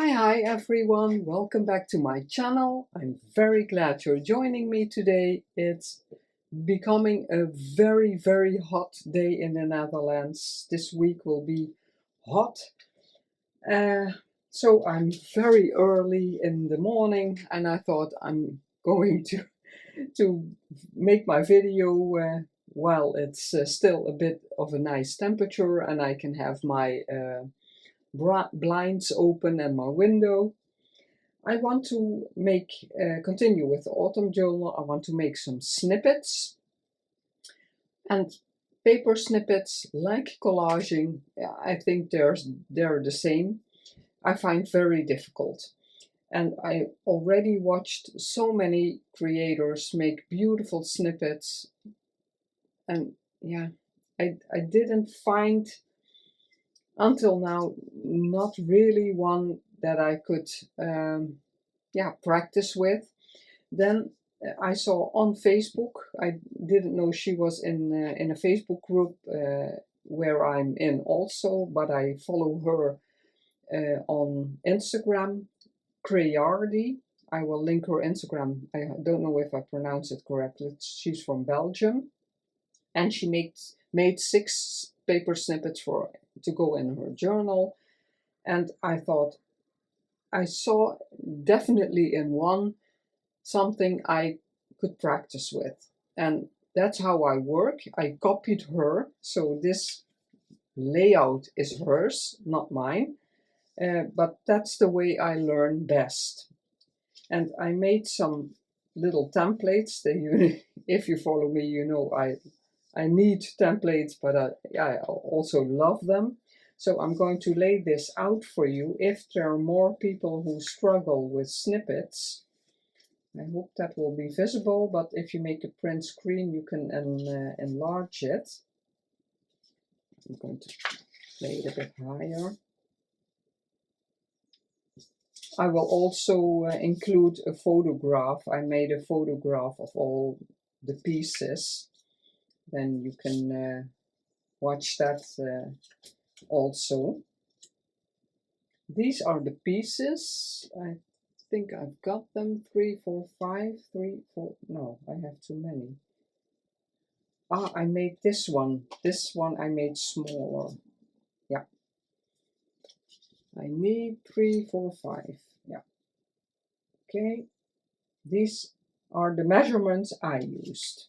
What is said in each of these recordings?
Hi everyone, welcome back to my channel. I'm very glad you're joining me today. It's becoming a very hot day in the Netherlands. This week will be hot. So I'm very early in the morning and I thought I'm going to make my video while it's still a bit of a nice temperature and I can have my blinds open and my window. I want to continue with the autumn journal. I want to make some snippets, and paper snippets, like collaging, I think they're the same. I find very difficult, and I already watched so many creators make beautiful snippets, and yeah, I didn't find until now not really one that I could practice with. Then I saw on Facebook, I didn't know she was in a Facebook group where I'm in also, but I follow her on Instagram, Creardi. I will link her Instagram. I don't know if I pronounce it correctly. She's from Belgium, and she made 6 paper snippets to go in her journal. And I thought, I saw definitely in one something I could practice with. And that's how I work. I copied her, so this layout is hers, not mine. But that's the way I learn best. And I made some little templates. If you follow me, you know I need templates, but I also love them. So I'm going to lay this out for you. If there are more people who struggle with snippets, I hope that will be visible, but if you make a print screen, you can enlarge it. I'm going to lay it a bit higher. I will also include a photograph. I made a photograph of all the pieces. Then you can watch that also. These are the pieces. I think I've got them 3, 4, 5, 3, 4. No, I have too many. I made this one. This one I made smaller. Yeah. I need 3, 4, 5. Yeah. Okay. These are the measurements I used.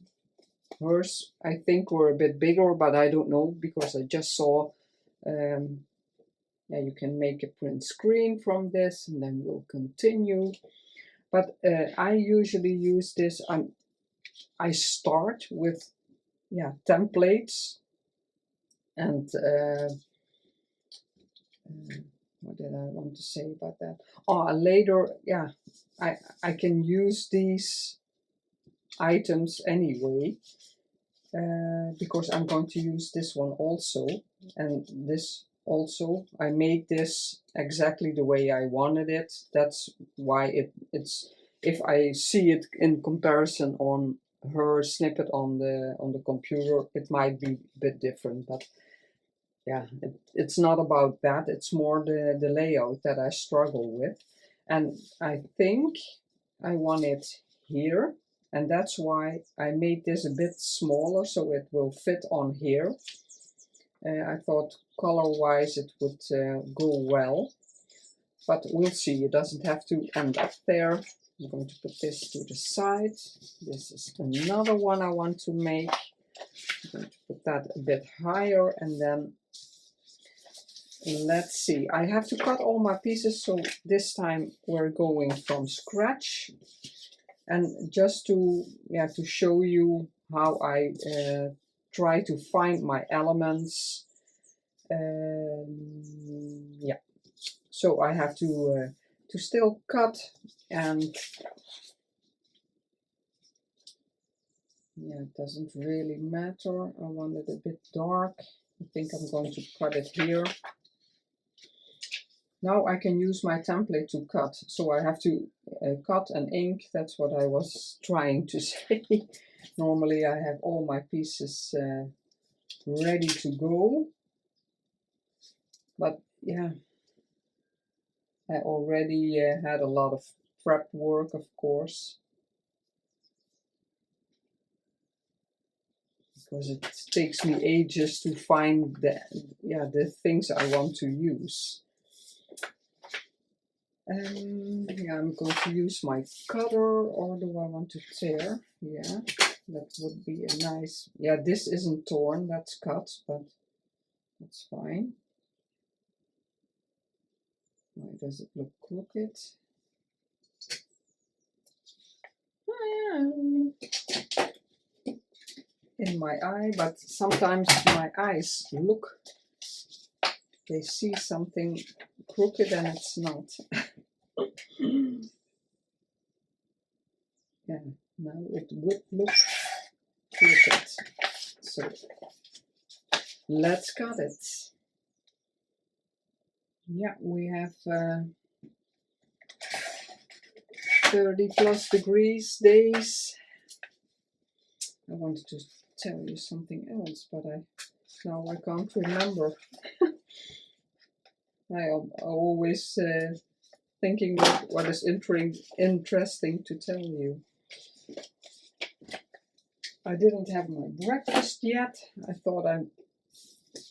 Hers, I think, were a bit bigger, but I don't know because I just saw. You can make a print screen from this, and then we'll continue. But I usually use this. I start with templates, and what did I want to say about that? Later, I can use these items anyway. Because I'm going to use this one also, and this also. I made this exactly the way I wanted it. That's why it's if I see it in comparison on her snippet on the computer, it might be a bit different, but yeah, it's not about that. It's more the layout that I struggle with, and I think I want it here. And that's why I made this a bit smaller so it will fit on here. I thought color-wise it would go well, but we'll see. It doesn't have to end up there. I'm going to put this to the side. This is another one I want to make. I'm going to put that a bit higher, and then let's see. I have to cut all my pieces, so this time we're going from scratch. And just to show you how I try to find my elements. So I have to still cut, and it doesn't really matter. I want it a bit dark. I think I'm going to cut it here. Now I can use my template to cut, so I have to cut and ink. That's what I was trying to say. Normally I have all my pieces ready to go, but yeah, I already had a lot of prep work, of course, because it takes me ages to find the things I want to use. Yeah, I'm going to use my cutter, or do I want to tear? Yeah, that would be a nice, yeah, this isn't torn, that's cut, but that's fine. Why does it look crooked? In my eye, but sometimes my eyes look, they see something crooked and it's not. Yeah, now it would look crooked. So let's cut it. Yeah, we have 30 plus degrees days. I wanted to tell you something else, but now I can't remember. I'm always thinking what is interesting to tell you. I didn't have my breakfast yet. I thought I'm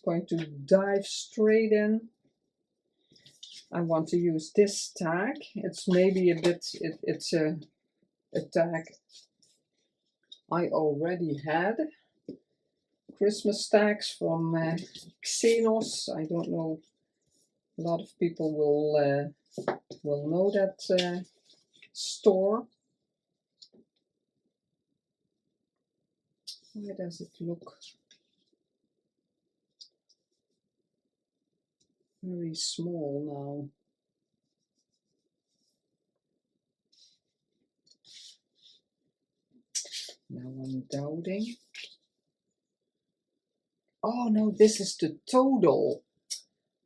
going to dive straight in. I want to use this tag. It's maybe a bit, it's a tag I already had. Christmas tags from Xenos. I don't know, a lot of people will know that store. Why does it look very small now? Now I'm doubting. Oh no, this is the total.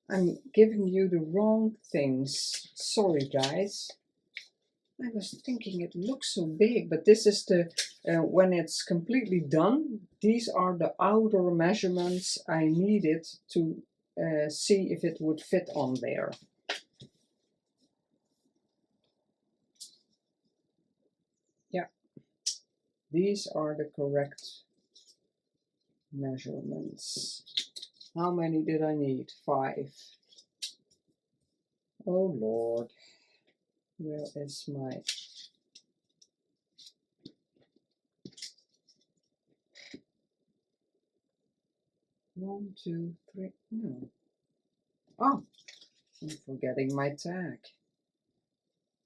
I'm giving you the wrong things. Sorry guys. I was thinking it looks so big, but this is the, when it's completely done, these are the outer measurements I needed to see if it would fit on there. Yeah, these are the correct measurements. How many did I need? 5. Oh Lord, where is my... One, two, three, no. Oh, I'm forgetting my tag.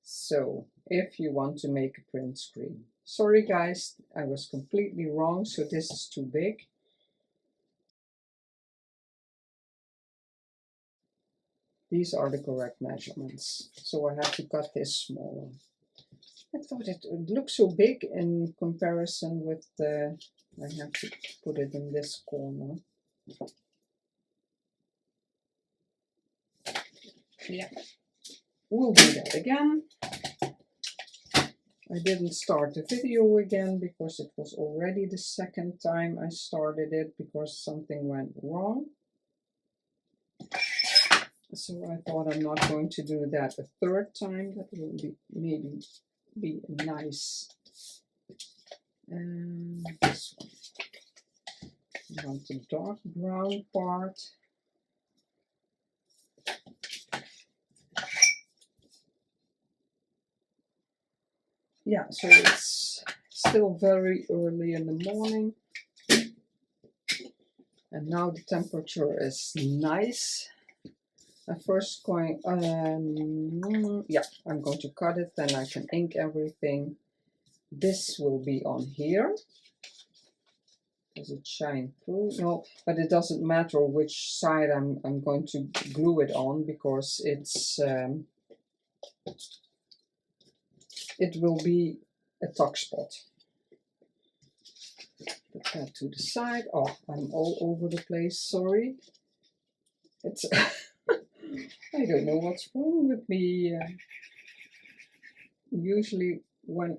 So, if you want to make a print screen. Sorry guys, I was completely wrong, so this is too big. These are the correct measurements. So I have to cut this smaller. I thought it would look so big in comparison with the... I have to put it in this corner. Yeah, we'll do that again. I didn't start the video again because it was already the second time I started it because something went wrong. So I thought I'm not going to do that a third time. That will be maybe be nice. And this one. I want the dark brown part. Yeah, so it's still very early in the morning. And now the temperature is nice. I'm first going, yeah, I'm going to cut it, then I can ink everything. This will be on here. Does it shine through? No, but it doesn't matter which side I'm going to glue it on because it's it will be a tuck spot. Put that to the side. Oh, I'm all over the place, sorry. It's I don't know what's wrong with me. Usually when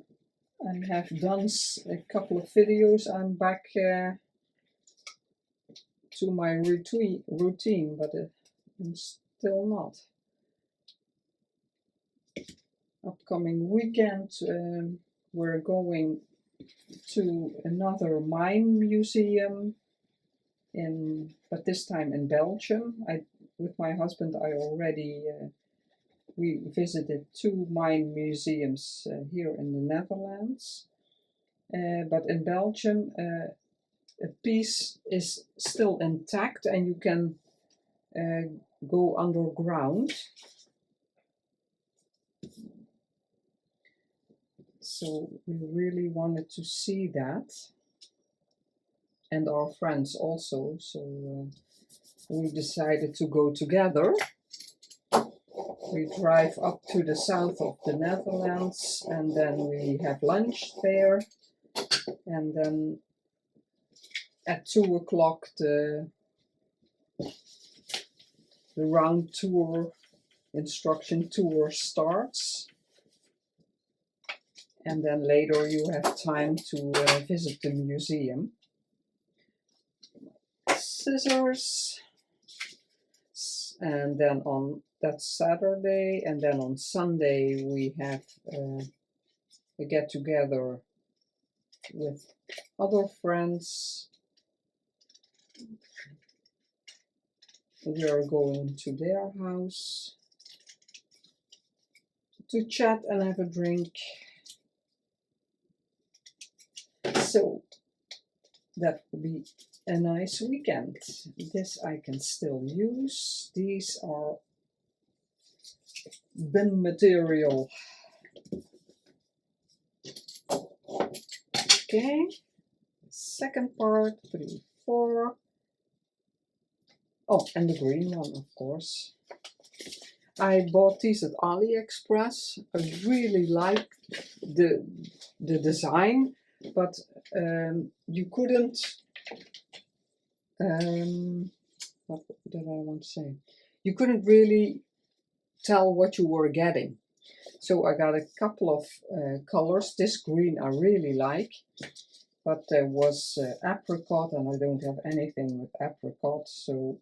I have done a couple of videos, I'm back to my routine, but I'm still not. upcoming weekend we're going to another mine museum but this time in Belgium. With my husband I already we visited 2 mine museums here in the Netherlands, but in Belgium a piece is still intact and you can go underground. So we really wanted to see that, and our friends also, so we decided to go together. We drive up to the south of the Netherlands and then we have lunch there, and then at 2 o'clock the round tour, instruction tour starts, and then later you have time to visit the museum. Scissors, and then on that's Saturday, and then on Sunday we have a get together with other friends. We are going to their house to chat and have a drink. So that will be a nice weekend. This I can still use. These are bin material. Okay, second part, 3, 4. Oh, and the green one, of course. I bought these at AliExpress. I really like the design, but you couldn't. What did I want to say? You couldn't really tell what you were getting. So I got a couple of colors. This green I really like, but there was apricot, and I don't have anything with apricot. So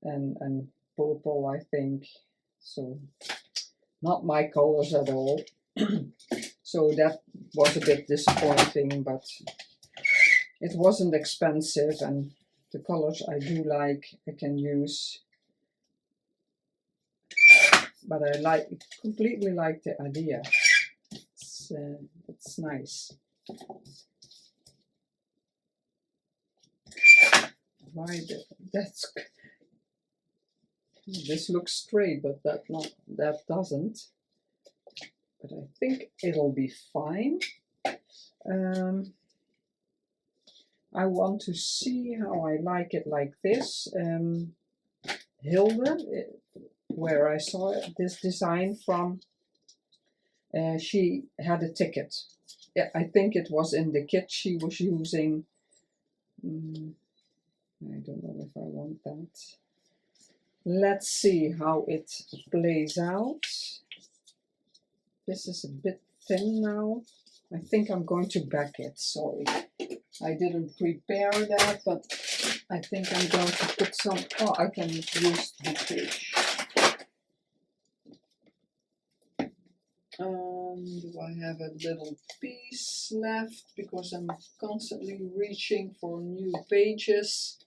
and purple, I think. So not my colors at all. So that was a bit disappointing, but it wasn't expensive, and the colors I do like I can use. But I completely like the idea. It's nice. Why that's this looks straight, but that doesn't. But I think it'll be fine. I want to see how I like it like this. Hilde, where I saw this design from, she had a ticket. Yeah, I think it was in the kit she was using. I don't know if I want that. Let's see how it plays out. This is a bit thin now. I think I'm going to back it, sorry. I didn't prepare that, but I think I'm going to put some, oh, I can use the page. Do I have a little piece left? Because I'm constantly reaching for new pages.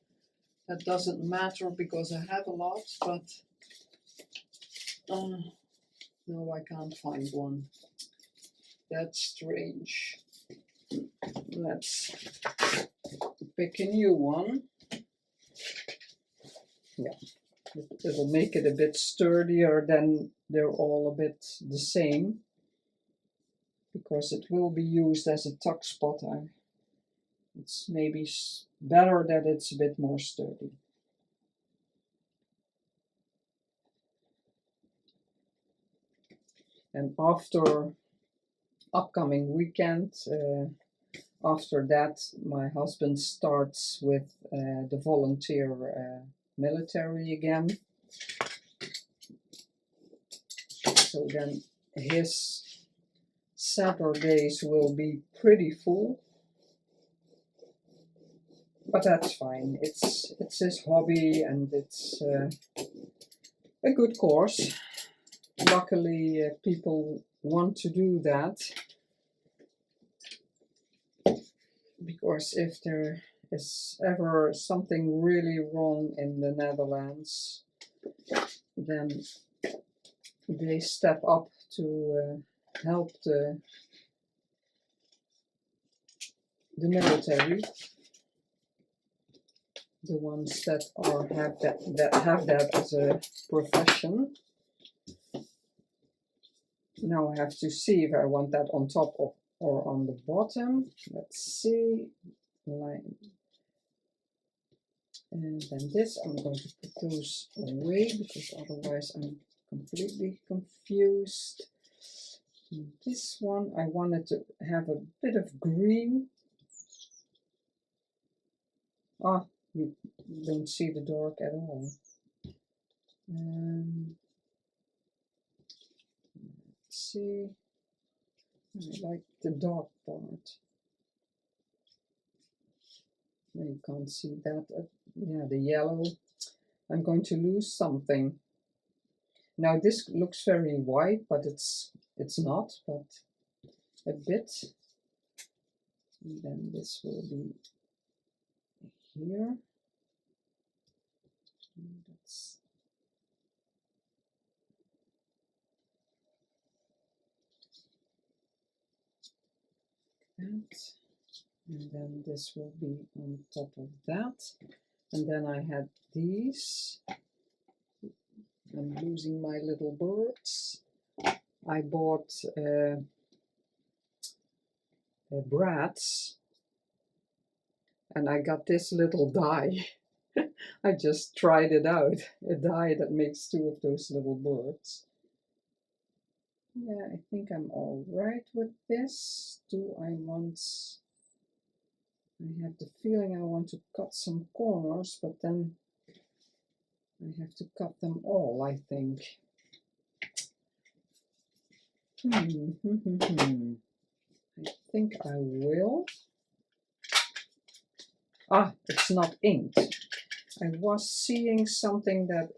That doesn't matter because I have a lot, but no, I can't find one. That's strange. Let's pick a new one. Yeah, it'll make it a bit sturdier, then they're all a bit the same, because it will be used as a tuck spot. It's maybe better that it's a bit more sturdy. And after upcoming weekend, after that, my husband starts with the volunteer military again. So then his Saturdays will be pretty full. But that's fine. It's his hobby, and it's a good course. luckily people want to do that, because if there is ever something really wrong in the Netherlands, then they step up to help the military, the ones that have that as a profession. Now I have to see if I want that on top of or on the bottom. Let's see. Line. And then this, I'm going to put those away because otherwise I'm completely confused. And this one, I wanted to have a bit of green. Ah, you don't see the dark at all. Let's see. I like the dark part. You can't see that. Yeah, the yellow. I'm going to lose something. Now this looks very white, but it's not, but a bit. And then this will be here. And that's that. And then this will be on top of that. And then I had these. I'm losing my little birds. I bought brats, and I got this little die. I just tried it out, a die that makes two of those little birds. Yeah, I think I'm all right with this. Do I want... I have the feeling I want to cut some corners, but then I have to cut them all, I think. I think I will. Ah, it's not inked. I was seeing something that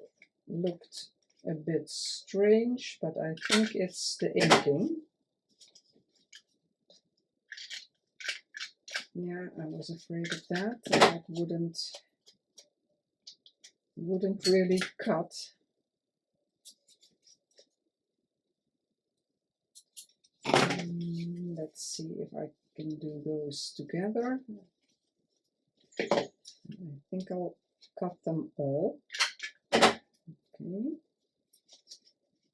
looked a bit strange, but I think it's the inking. Yeah, I was afraid of that. That wouldn't really cut. Let's see if I can do those together. I think I'll cut them all. Okay.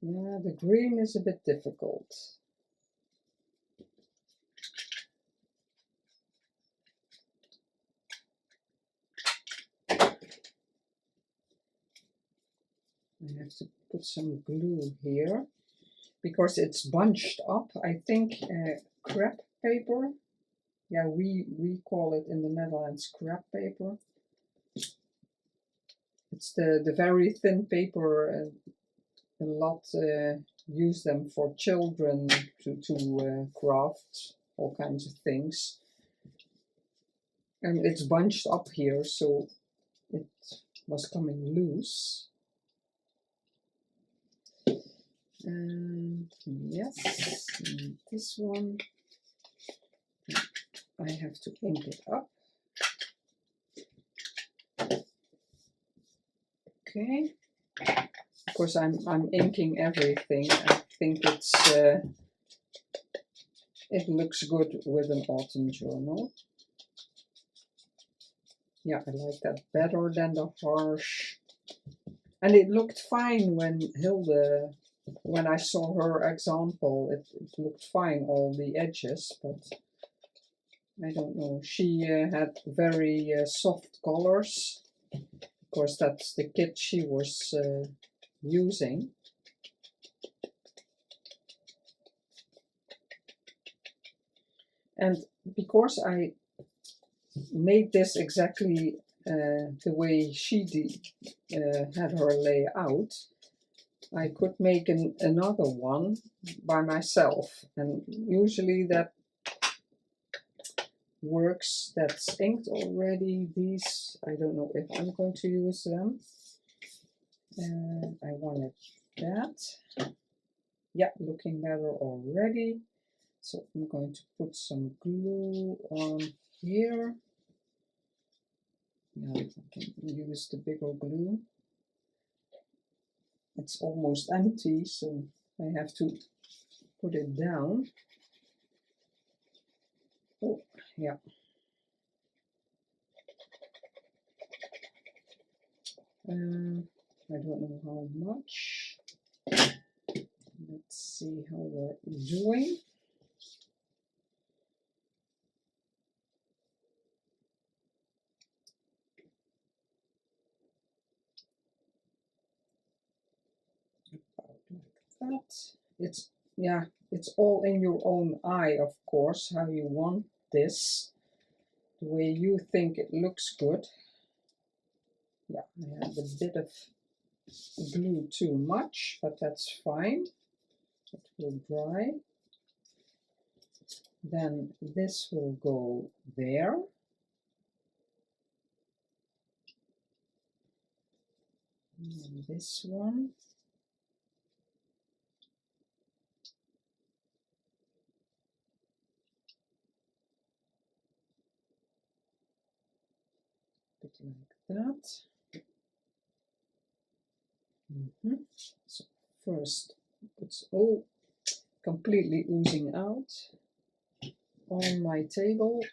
Yeah, the green is a bit difficult. I have to put some glue here because it's bunched up. I think crepe paper. Yeah, we call it in the Netherlands crepe paper. It's the very thin paper. A lot use them for children to craft all kinds of things. And it's bunched up here, so it was coming loose. And yes, and this one, I have to ink it up. Okay. Of course, I'm inking everything. I think it looks good with an autumn journal. Yeah, I like that better than the harsh. And it looked fine when Hilde, when I saw her example, it looked fine, all the edges, but I don't know. She had very soft colors. Of course, that's the kit she was using. And because I made this exactly the way she had her layout, I could make another one by myself, and usually that works. That's inked already. These, I don't know if I'm going to use them. I wanted that. Yeah, looking better already. So I'm going to put some glue on here. Yeah, I can use the bigger glue. It's almost empty, so I have to put it down. Oh, yeah. I don't know how much. Let's see how we're doing. About like that. It's, yeah, it's all in your own eye, of course, how you want this, the way you think it looks good. Yeah, I had a bit of glue too much, but that's fine. It will dry. Then this will go there. And this one. Bit like that. So first, it's all completely oozing out on my table.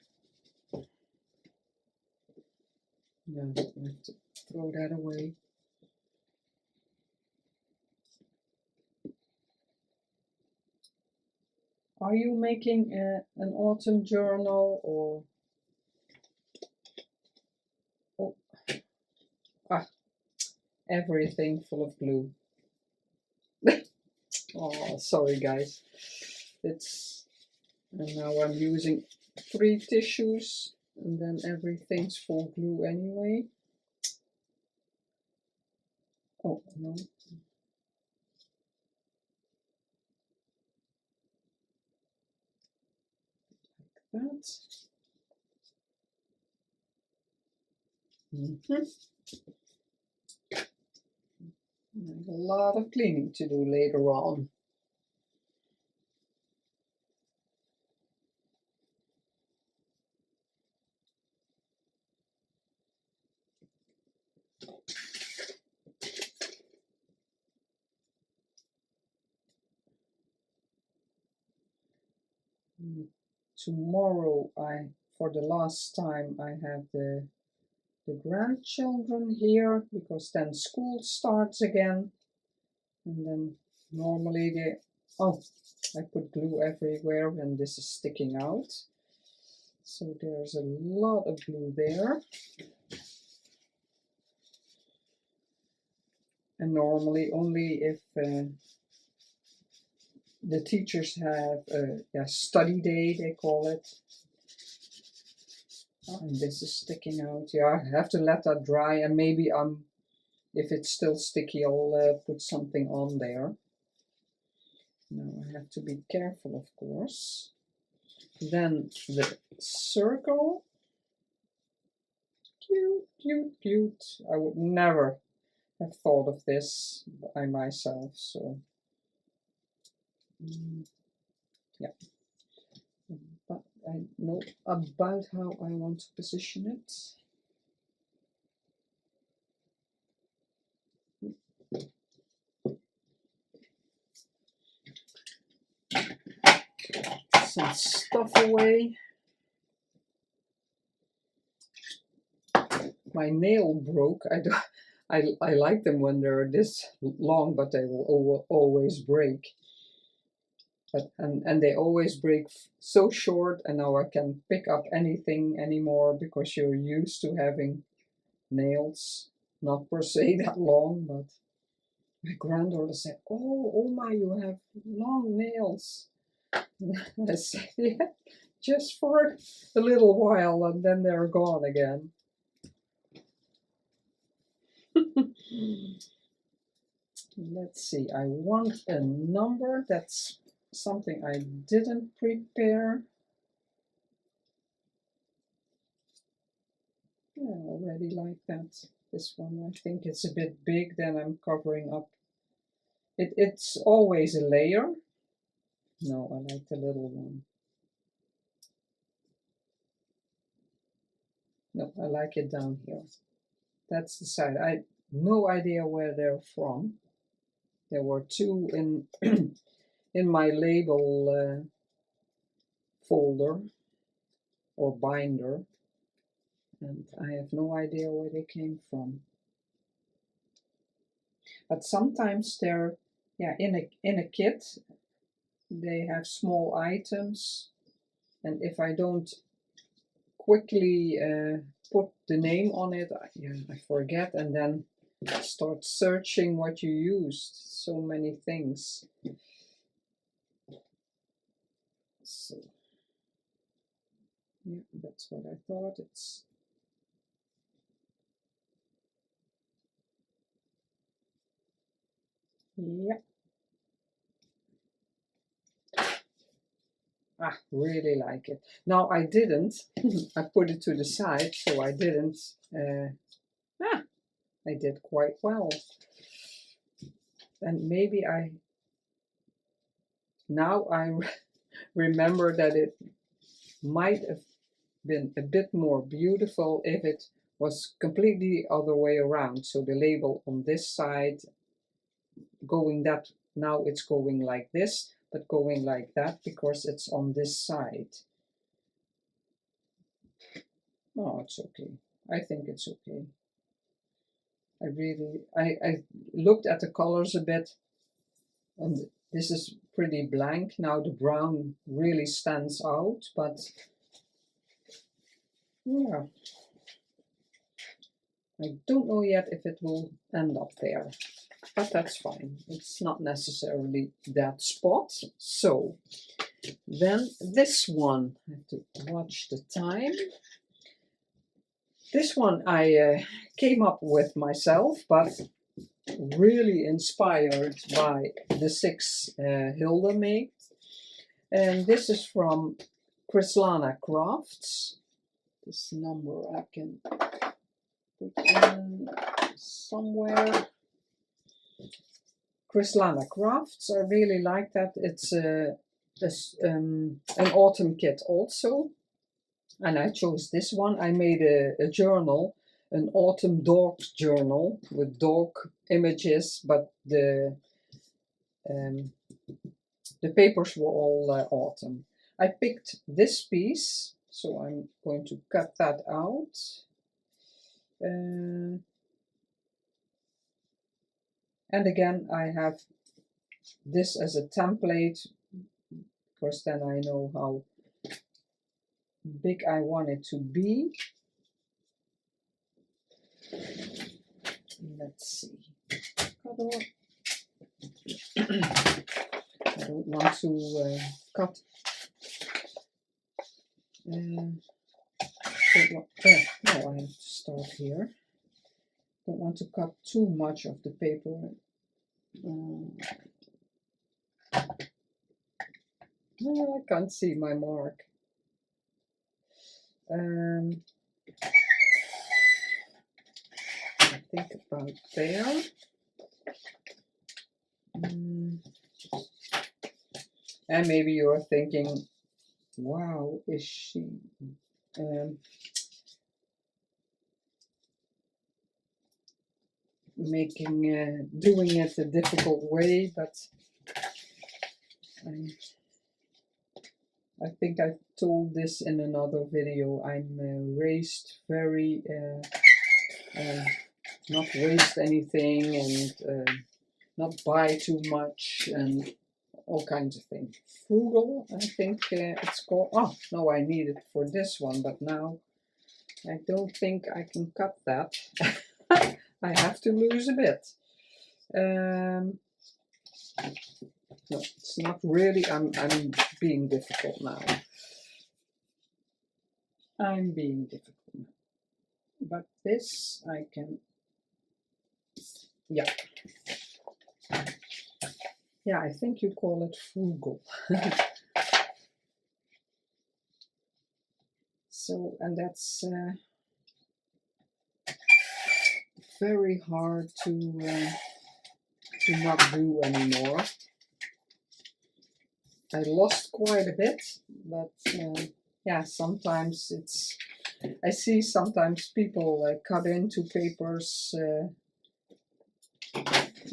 Yeah, I have to throw that away. Are you making an autumn journal or? Oh, everything full of glue. Oh, sorry guys. And now I'm using 3 tissues, and then everything's full glue anyway. Oh no. Like that. I have a lot of cleaning to do later on. Tomorrow, for the last time, I have the grandchildren here, because then school starts again. And then normally oh, I put glue everywhere and this is sticking out. So there's a lot of glue there. And normally only if the teachers have a study day, they call it. Oh, and this is sticking out. Yeah, I have to let that dry, and maybe if it's still sticky, I'll put something on there. Now I have to be careful, of course. Then the circle. Cute, cute, cute. I would never have thought of this by myself, so yeah. But I know about how I want to position it. Some stuff away. My nail broke. I like them when they're this long, but they will always break. And they always break so short, and now I can pick up anything anymore because you're used to having nails, not per se that long, but my granddaughter said, oh my, you have long nails. I said, yeah, just for a little while, and then they're gone again. Let's see, I want a number. That's something I didn't prepare. Yeah, I already like that. This one, I think it's a bit big, then I'm covering up. It's always a layer. No, I like the little one. No, I like it down here. That's the side. I no idea where they're from. There were two in in my label folder or binder, and I have no idea where they came from. But sometimes they're, yeah, in a kit. They have small items, and if I don't quickly put the name on it, I forget, and then start searching what you used. So many things. So yeah, that's what I thought. It's yeah. Really like it. Now I didn't. I put it to the side, so I didn't. I did quite well. And maybe now I remember that it might have been a bit more beautiful if it was completely the other way around. So the label on this side going that, now it's going like this, but going like that because it's on this side. Oh, it's okay. I think it's okay. I looked at the colors a bit, and this is pretty blank. Now the brown really stands out, but yeah, I don't know yet if it will end up there, but that's fine. It's not necessarily that spot. So then this one, I have to watch the time. This one I came up with myself, but really inspired by the 6 Hilda made. And this is from Krislana Crafts. This number I can put in somewhere. Krislana Crafts, I really like that. It's an autumn kit also. And I chose this one. I made a journal, an autumn dog journal with dog images, but the papers were all autumn. I picked this piece, so I'm going to cut that out. And again, I have this as a template, because then I know how big I want it to be. Let's see. I don't want to cut. No, I have to start here. Don't want to cut too much of the paper. No, I can't see my mark. I think about there. And maybe you're thinking, wow, is she doing it a difficult way? But I think I told this in another video. I'm raised very not waste anything, and not buy too much, and all kinds of things. Frugal, I think it's called. Oh, no, I need it for this one, but now I don't think I can cut that. I have to lose a bit. No, it's not really. I'm being difficult now. I'm being difficult now. But this I can. Yeah. Yeah, I think you call it frugal. So, and that's very hard to to not do anymore. I lost quite a bit, but yeah, sometimes it's, I see sometimes people cut into papers,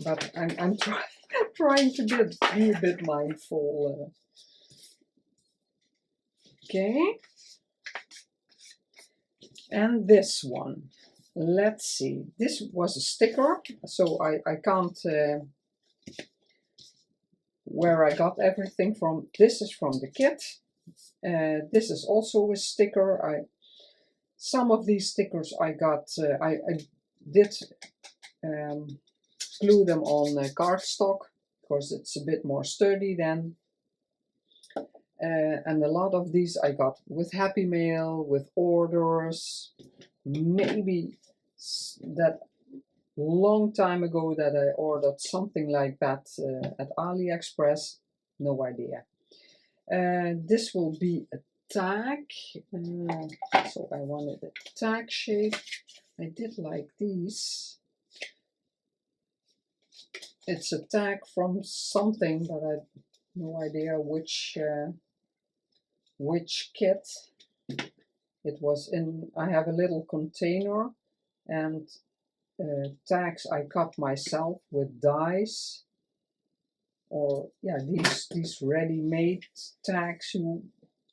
but I'm trying to be a bit mindful. Okay, and this one, let's see, this was a sticker, so I can't, where I got everything from. This is from the kit. This is also a sticker. Some of these stickers I got, I did glue them on cardstock because it's a bit more sturdy then. And a lot of these I got with Happy Mail, with orders, maybe that long time ago that I ordered something like that at AliExpress, no idea. This will be a tag, so I wanted a tag shape. I did like these. It's a tag from something, but I have no idea which kit it was in. I have a little container and tags I cut myself with dies, or yeah, these ready-made tags you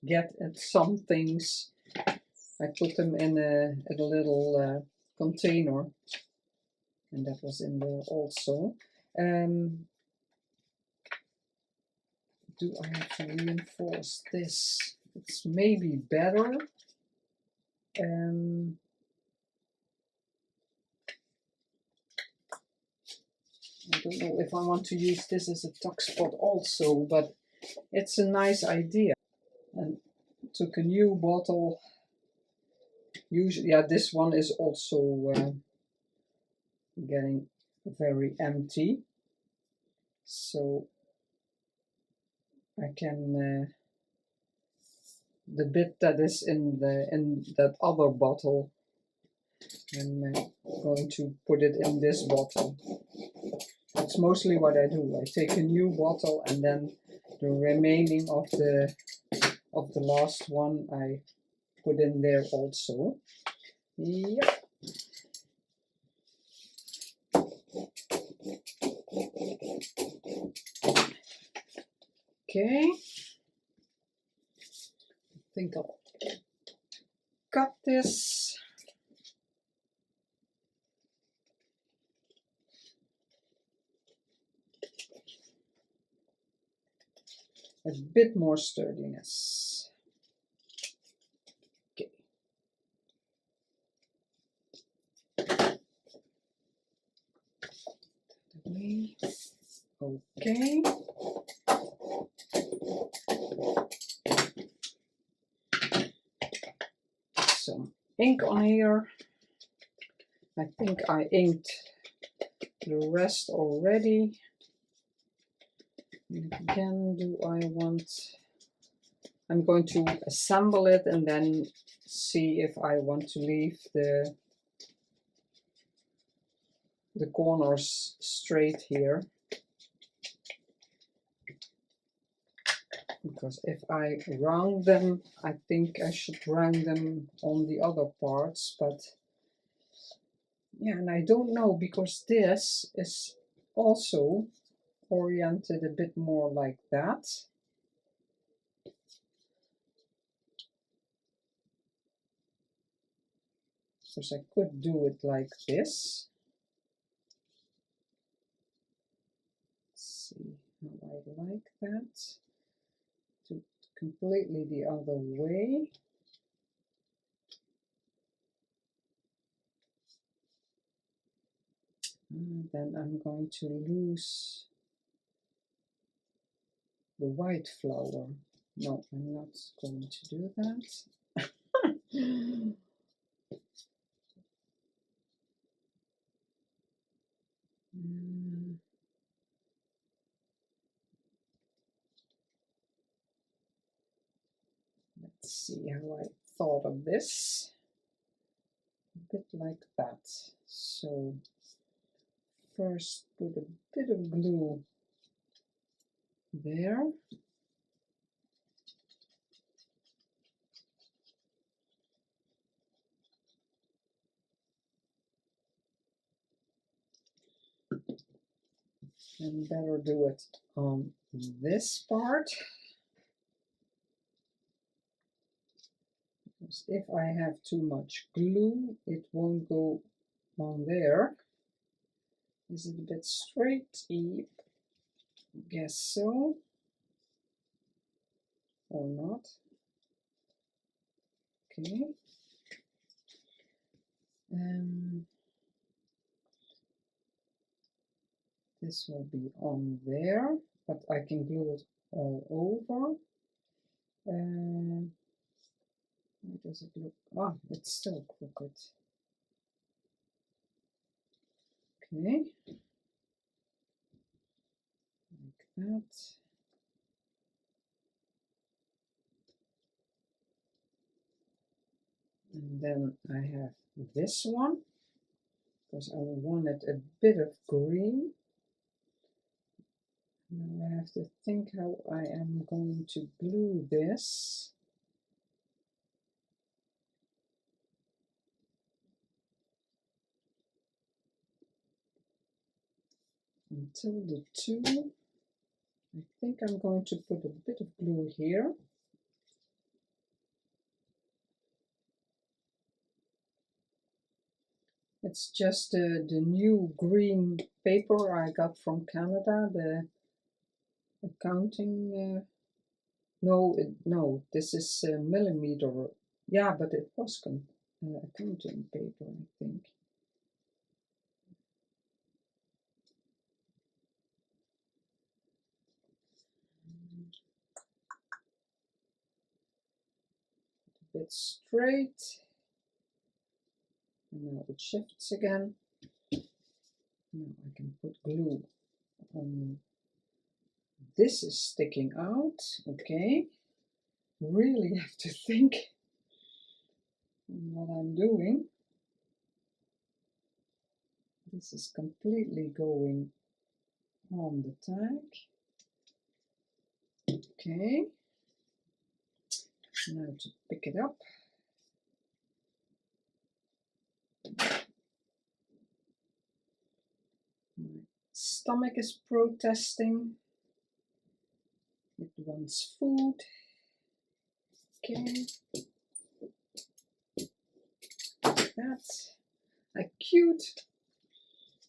get at some things. I put them in a little container, and that was in there also. Do I have to reinforce this? It's maybe better. I don't know if I want to use this as a tuck spot also, but it's a nice idea. And took a new bottle. Usually, yeah, this one is also getting very empty, so I can the bit that is in that other bottle, I'm going to put it in this bottle. That's mostly what I do. I take a new bottle and then the remaining of the last one I put in there also. Yep. Okay. I think I'll cut this. A bit more sturdiness. Okay. Okay. Some ink on here. I think I inked the rest already. And again, do I want... I'm going to assemble it and then see if I want to leave the corners straight here. Because if I round them, I think I should round them on the other parts, but yeah, and I don't know, because this is also oriented a bit more like that. Because I could do it like this. Let's see how I like that. To completely the other way. And then I'm going to lose the white flower. No, I'm not going to do that. Let's see how I thought of this. A bit like that. So first put a bit of glue there. And better do it on this part. Because if I have too much glue, it won't go on there. Is it a bit straight? Yep. Guess so. Or not. Okay. This will be on there, but I can glue it all over. How does it look? Ah, it's still crooked. Okay. Like that. And then I have this one, because I wanted a bit of green. Now I have to think how I am going to glue this. Until the two, I think I'm going to put a bit of glue here. It's just the new green paper I got from Canada, the accounting, no, this is millimeter, yeah, but it was accounting paper, I think. A bit straight, and now it shifts again. Now I can put glue on. This is sticking out, okay. Really have to think what I'm doing. This is completely going on the tag. Okay. Now to pick it up. My stomach is protesting. It wants food. Okay. That's cute.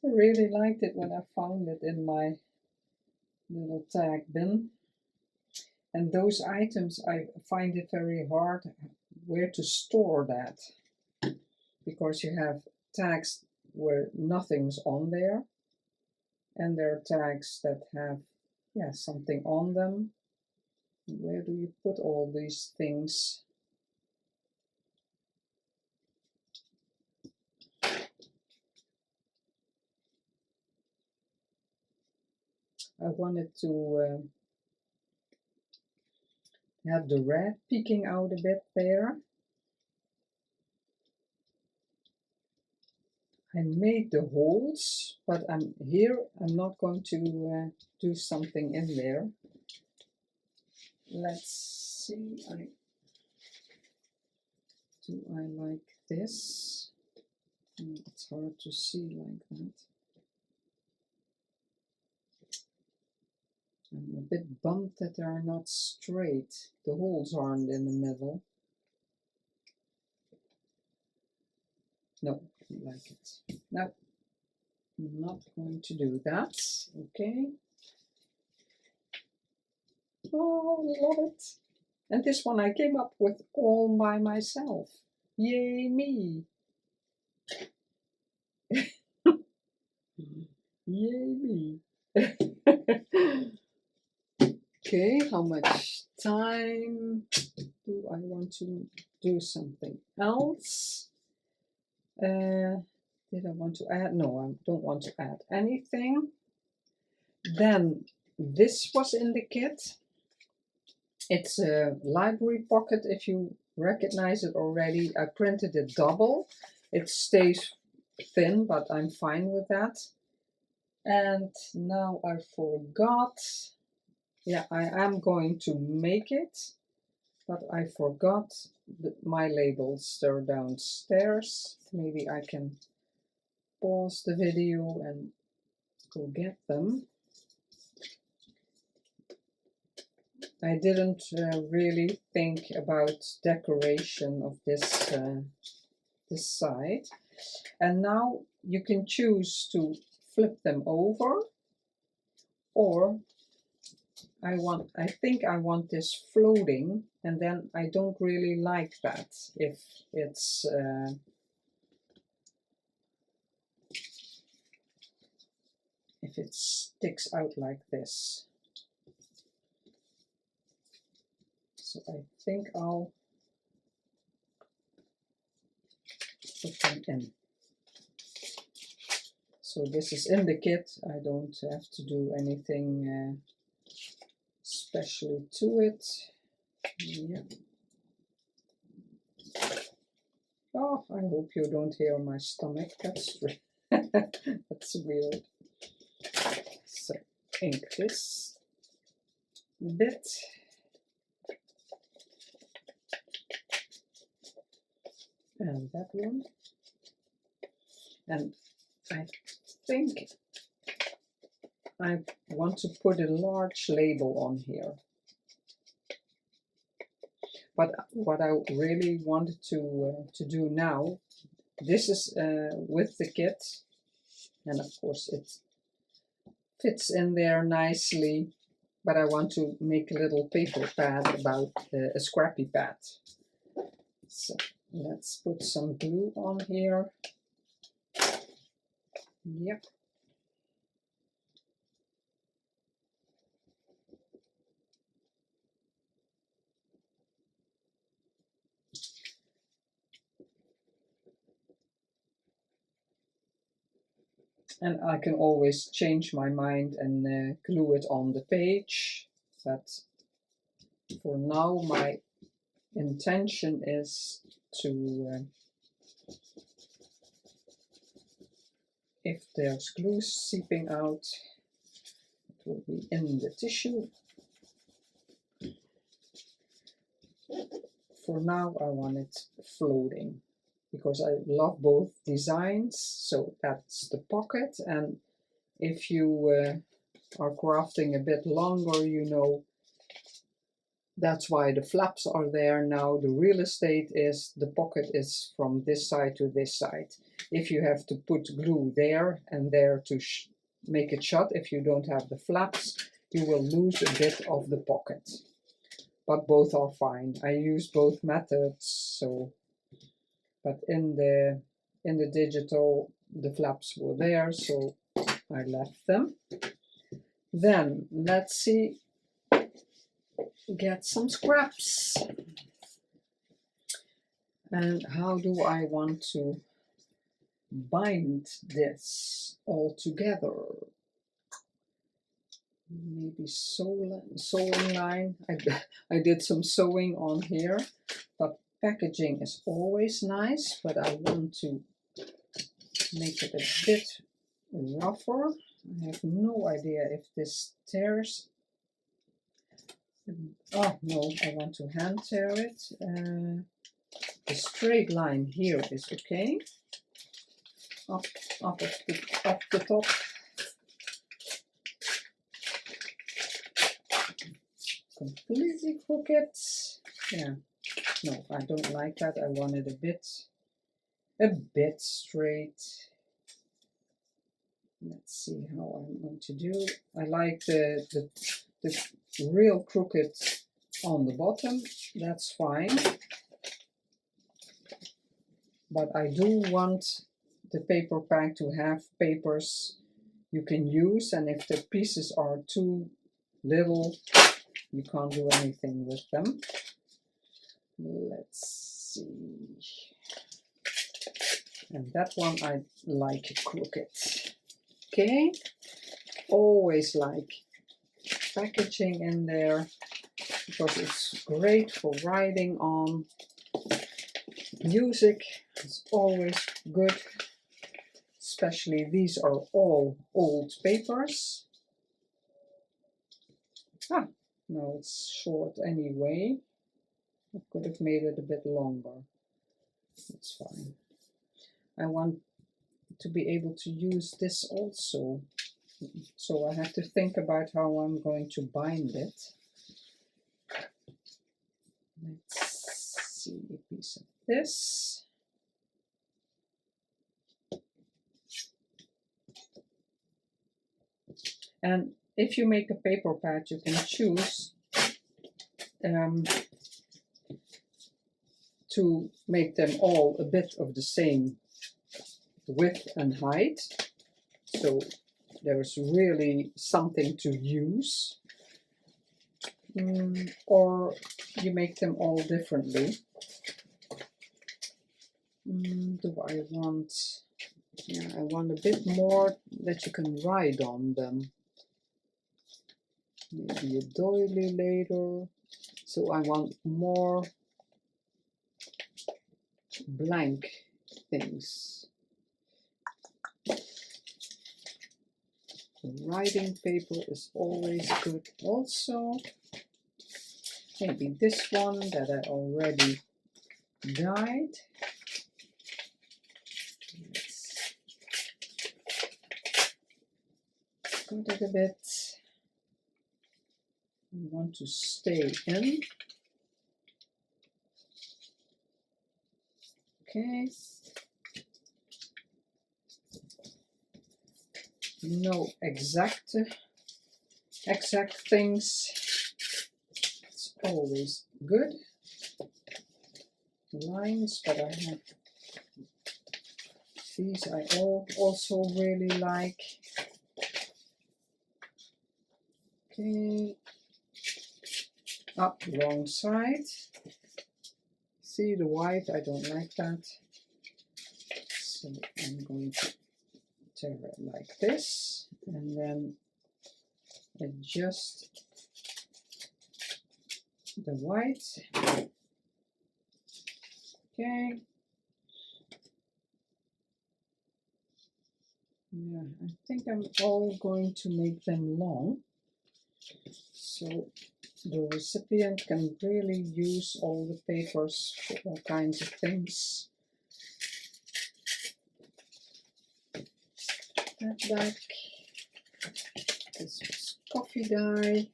I really liked it when I found it in my little tag bin. And those items, I find it very hard where to store that. Because you have tags where nothing's on there. And there are tags that have, yeah, something on them. Where do you put all these things? I wanted to have the red peeking out a bit there. I made the holes, but I'm not going to do something in there. Let's see, do I like this? It's hard to see like that. I'm a bit bummed that they are not straight. The holes aren't in the middle. No, I don't like it. No, I'm not going to do that. Okay. Oh, I love it. And this one I came up with all by myself. Yay me. Yay me. Okay, how much time do I want to do something else? Did I want to add? No, I don't want to add anything. Then this was in the kit. It's a library pocket, if you recognize it already. I printed it double. It stays thin, but I'm fine with that. And now I forgot. Yeah, I am going to make it, but I forgot my labels. They're downstairs. Maybe I can pause the video and go get them. I didn't really think about decoration of this this side. And now you can choose to flip them over, or I think I want this floating, and then I don't really like that if it's if it sticks out like this. So I think I'll put them in. So this is in the kit. I don't have to do anything special to it. Yeah. Oh, I hope you don't hear my stomach. That's that's weird. So ink this bit. And that one. And I think I want to put a large label on here. But what I really wanted to do now, this is with the kit, and of course it fits in there nicely, but I want to make a little paper pad about a scrappy pad. So let's put some glue on here. Yep. And I can always change my mind and glue it on the page, but for now my intention is to, if there's glue seeping out, it will be in the tissue. For now I want it floating, because I love both designs. So that's the pocket, and if you are crafting a bit longer, you know that's why the flaps are there. Now the real estate is the pocket is from this side to this side. If you have to put glue there and there to make it shut, if you don't have the flaps, you will lose a bit of the pocket. But both are fine. I use both methods. So, but in the digital, the flaps were there, so I left them. Then let's see. Get some scraps. And how do I want to bind this all together? Maybe sewing line. I did some sewing on here, but packaging is always nice, but I want to make it a bit rougher. I have no idea if this tears. Oh no, I want to hand tear it. The straight line here is okay. Up the top. Completely crooked. Yeah. No, I don't like that. I want it a bit straight. Let's see how I'm going to do. I like the real crooked on the bottom. That's fine. But I do want the paper pack to have papers you can use, and if the pieces are too little, you can't do anything with them. Let's see. And that one I like crooked. Okay, always like packaging in there because it's great for writing on. Music is always good, especially these are all old papers. Ah, no, it's short anyway. I could have made it a bit longer. That's fine. I want to be able to use this also. So I have to think about how I'm going to bind it. Let's see, a piece of this. And if you make a paper pad, you can choose to make them all a bit of the same width and height. So there's really something to use. Or you make them all differently. Do I want... Yeah, I want a bit more that you can write on them. Maybe a doily later. So I want more blank things. The writing paper is always good also. Maybe this one that I already dyed. Let's cut it a bit. I want to stay in. Okay. No exact things. It's always good. Lines, but I have these I also really like. Okay. Up, wrong side. See the white, I don't like that. So I'm going to tear it like this and then adjust the white. Okay. Yeah, I think I'm all going to make them long. So the recipient can really use all the papers for all kinds of things. That back. This was coffee dye.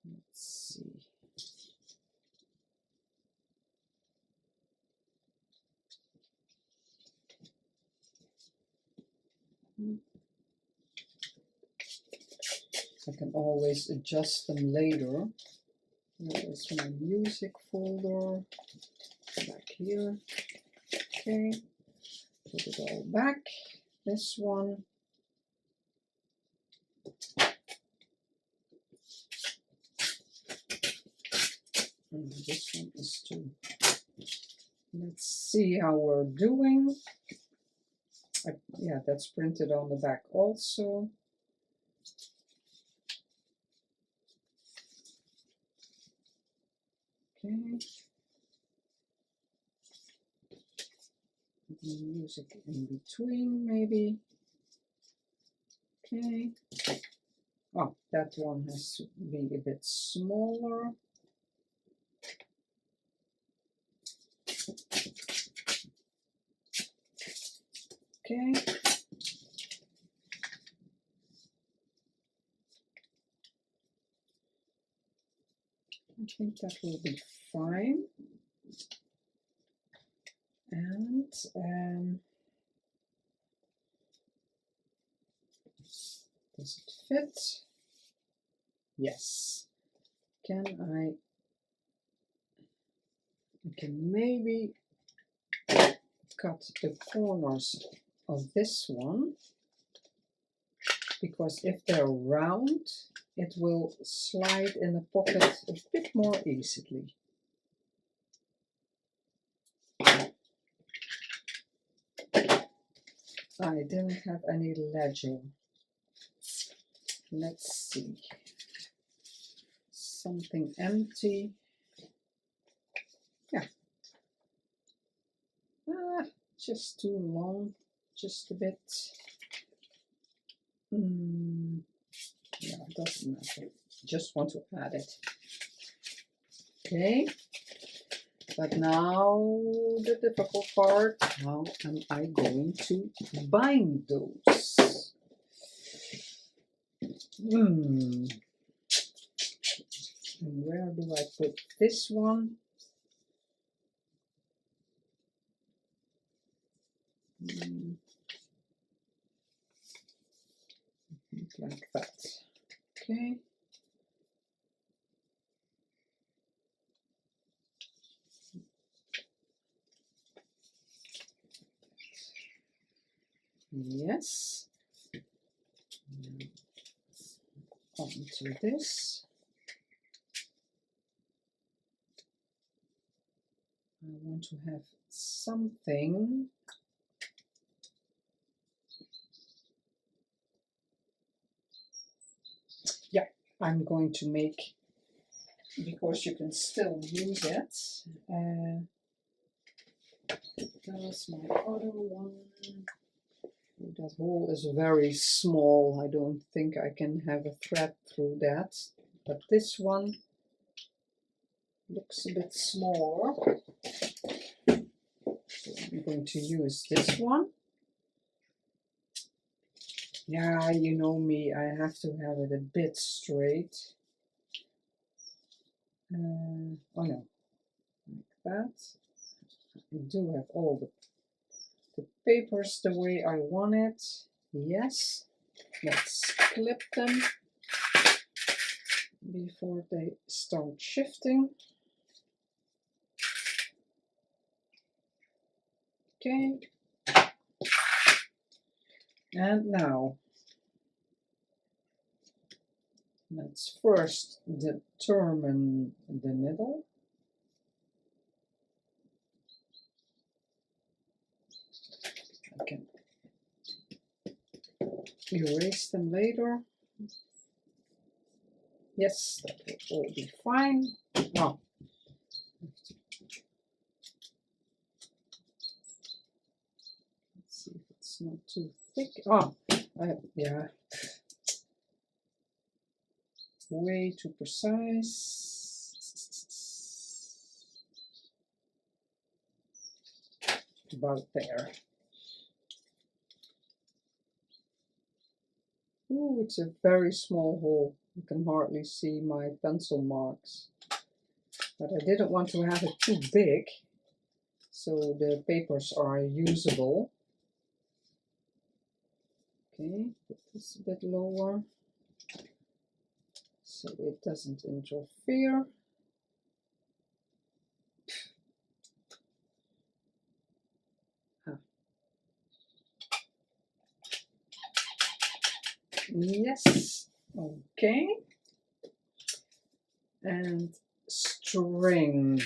Let's see. I can always adjust them later. There is my music folder back here. Okay, put it all back. This one. And this one is too. Let's see how we're doing. Yeah, that's printed on the back also. Okay. The music in between, maybe. Okay. Oh, that one has to be a bit smaller. Okay. I think that will be fine. And does it fit? Yes. I can maybe cut the corners of this one, because if they're round, it will slide in the pocket a bit more easily. I didn't have any ledger. Let's see. Something empty. just too long, just a bit. Yeah, it doesn't matter. Just want to add it. Okay, but now the difficult part. How am I going to bind those? And where do I put this one? Like that. Okay. Yes. Onto this. I want to have something. Yeah, I'm going to make, because you can still use it. That's my other one. That hole is very small. I don't think I can have a thread through that. But this one looks a bit smaller. So I'm going to use this one. Yeah, you know me, I have to have it a bit straight. Oh no, like that. I do have all the papers the way I want it. Yes, let's clip them before they start shifting. Okay, and now let's first determine the middle. I can erase them later. Yes, that will all be fine. Oh. Let's see if it's not too thick. Oh, yeah. Way too precise. About there. Ooh, it's a very small hole. You can hardly see my pencil marks. But I didn't want to have it too big, so the papers are usable. Okay, put this a bit lower so it doesn't interfere. Yes, okay. And string.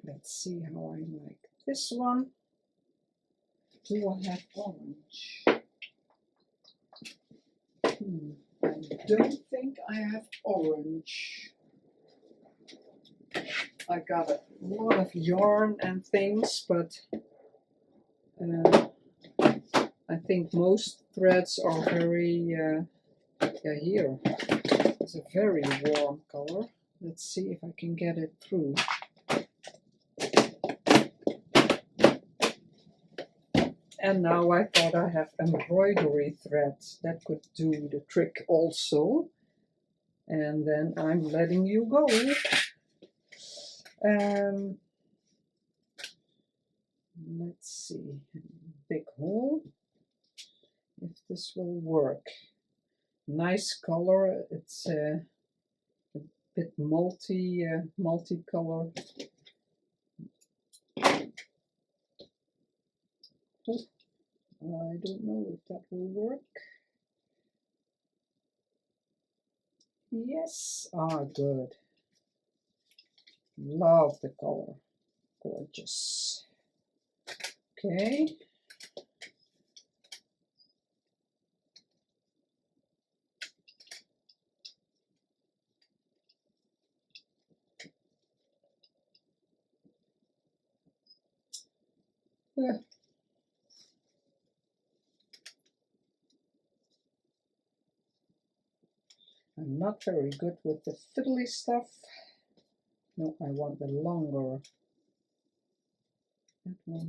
Let's see how I like this one. Do I have orange? I don't think I have orange. I got a lot of yarn and things, but I think most threads are very, yeah, here. It's a very warm color. Let's see if I can get it through. And now I thought I have embroidery thread. That could do the trick also. And then I'm letting you go. Let's see, big hole, if this will work. Nice color, it's a bit multi-color. I don't know if that will work. Yes, good. Love the color. Gorgeous. Okay. Yeah. I'm not very good with the fiddly stuff. No, I want the longer. That one.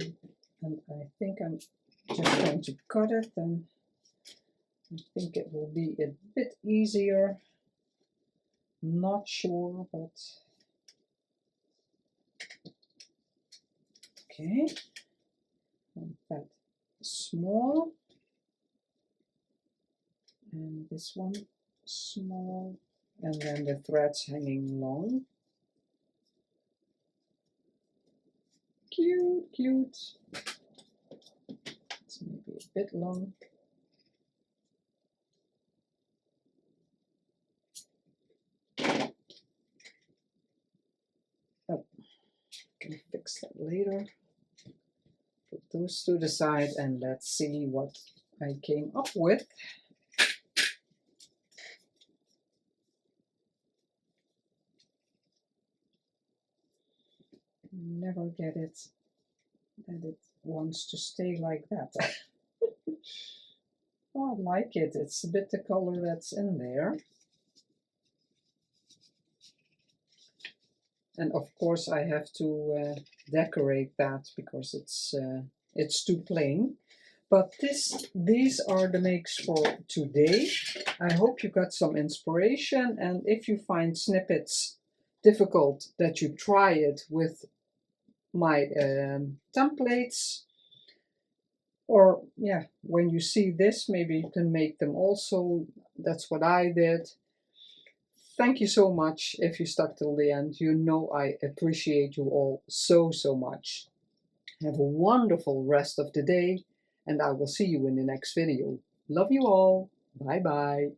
And I think I'm just going to cut it, and I think it will be a bit easier. Not sure, but okay. And that small, and this one small, and then the threads hanging long. Cute, cute. It's maybe a bit long. Oh, can fix that later. Put those to the side, and let's see what I came up with. Never get it that it wants to stay like that. Oh, I like it. It's a bit the color that's in there. And of course I have to decorate that because it's too plain. But these are the makes for today. I hope you got some inspiration, and if you find snippets difficult, that you try it with my templates. Or yeah, when you see this, maybe you can make them also. That's what I did. Thank you so much. If you stuck till the end, you know I appreciate you all so, so much. Have a wonderful rest of the day, and I will see you in the next video. Love you all. Bye bye.